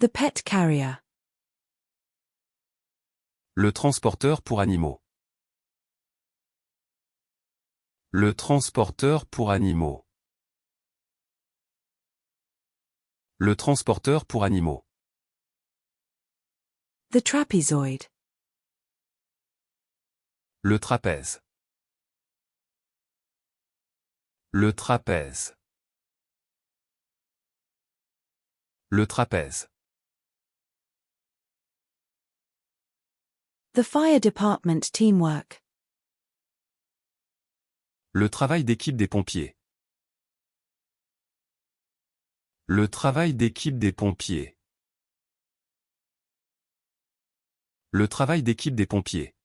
The pet carrier. Le transporteur pour animaux. Le transporteur pour animaux. Le transporteur pour animaux. The trapezoid. Le trapèze. Le trapèze. Le trapèze. The fire department teamwork. Le travail d'équipe des pompiers. Le travail d'équipe des pompiers. Le travail d'équipe des pompiers.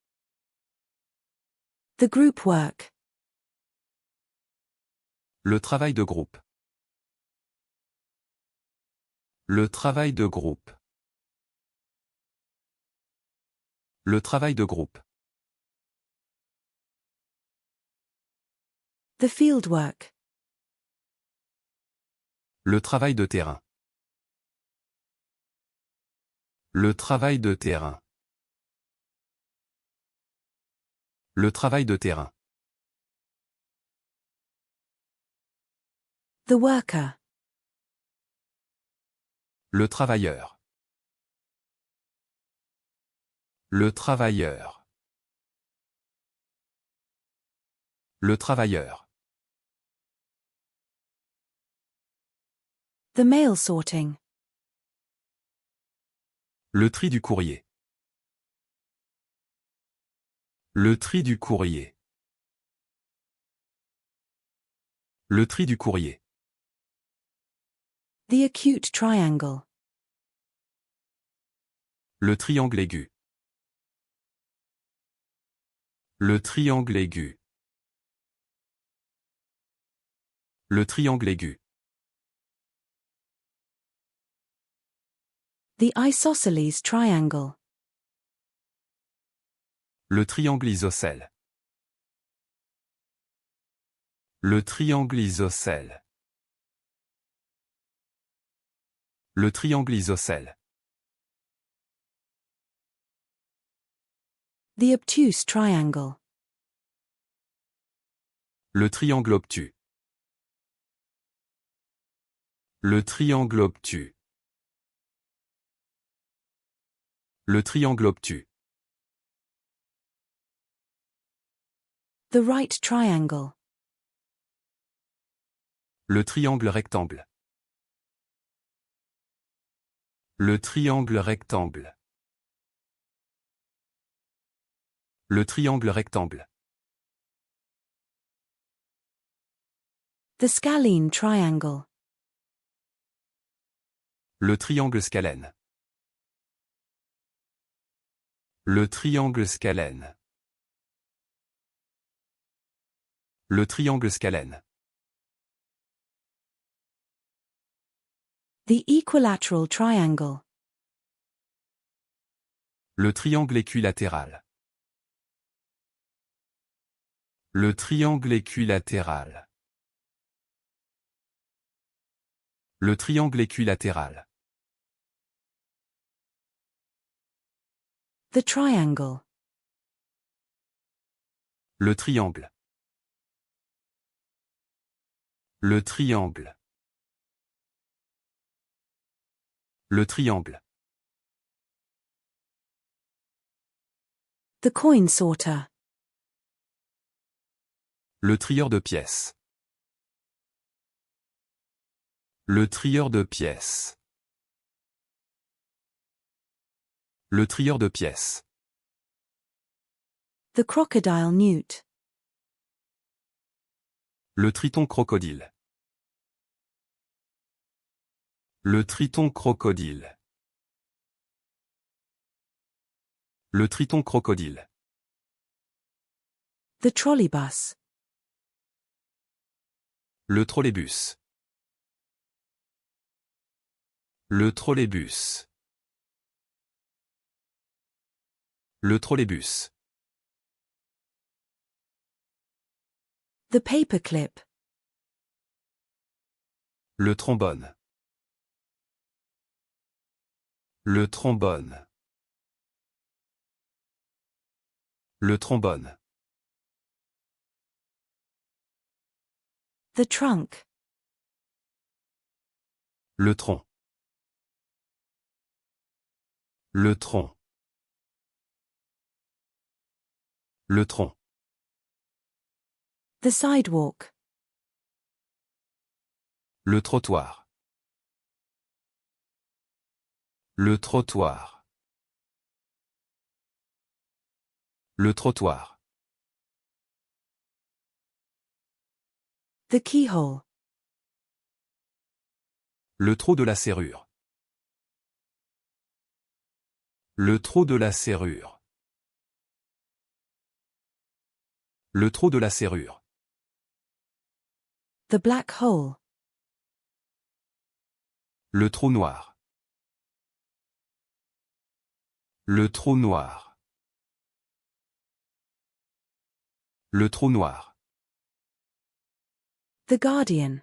The group work. Le travail de groupe. Le travail de groupe. Le travail de groupe. The field work. Le travail de terrain. Le travail de terrain. Le travail de terrain. The worker. Le travailleur. Le travailleur. Le travailleur. The mail sorting. Le tri du courrier. Le tri du courrier. Le tri du courrier. The acute triangle. Le triangle aigu. Le triangle aigu. Le triangle aigu. The isosceles triangle. Le triangle isocèle. Le triangle isocèle. Le triangle isocèle. The obtuse triangle. Le triangle obtus. Le triangle obtus. Le triangle obtus. The right triangle. Le triangle rectangle. Le triangle rectangle. Le triangle rectangle. The scalene triangle. Le triangle scalène. Le triangle scalène. Le triangle scalène. The equilateral triangle. Le triangle équilatéral. Le triangle équilatéral. Le triangle équilatéral. The triangle. Le triangle. Le triangle. Le triangle. The coin sorter. Le trieur de pièces. Le trieur de pièces. Le trieur de pièces. The crocodile newt. Le triton crocodile. Le triton crocodile. Le triton crocodile. The trolleybus. Le trolleybus. Le trolleybus. Le trolleybus. The paperclip. Le trombone. Le trombone. Le trombone. The trunk. Le tronc. Le tronc. Le tronc. The sidewalk. Le trottoir. Le trottoir. Le trottoir. The keyhole. Le trou de la serrure. Le trou de la serrure. Le trou de la serrure. The black hole. Le trou noir. Le trou noir. Le trou noir. The guardian.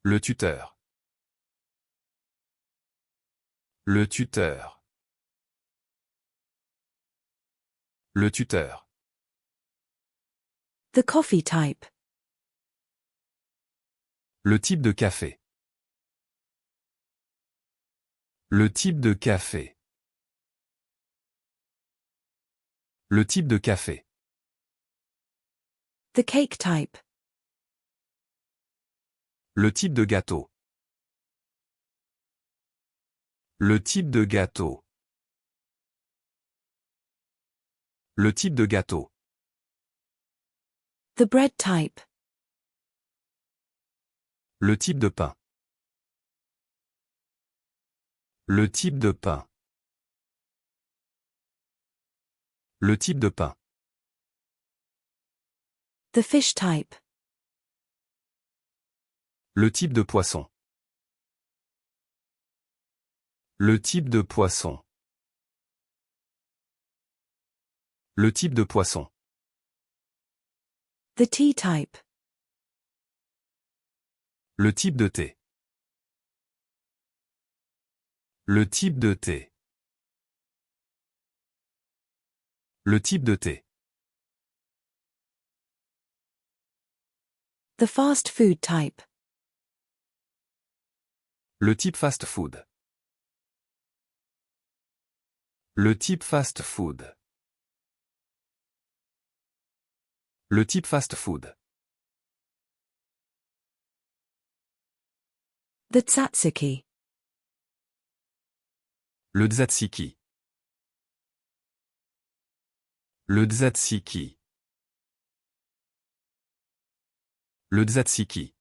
Le tuteur. Le tuteur. Le tuteur. The coffee type. Le type de café. Le type de café. Le type de café. The cake type. Le type de gâteau. Le type de gâteau. Le type de gâteau. The bread type. Le type de pain. Le type de pain. Le type de pain. The fish type. Le type de poisson. Le type de poisson. Le type de poisson. The tea type. Le type de thé. Le type de thé. Le type de thé. The fast food type. Le type fast food. Le type fast food. Le type fast food. The tzatziki. Le tzatziki. Le tzatziki. Le tzatziki.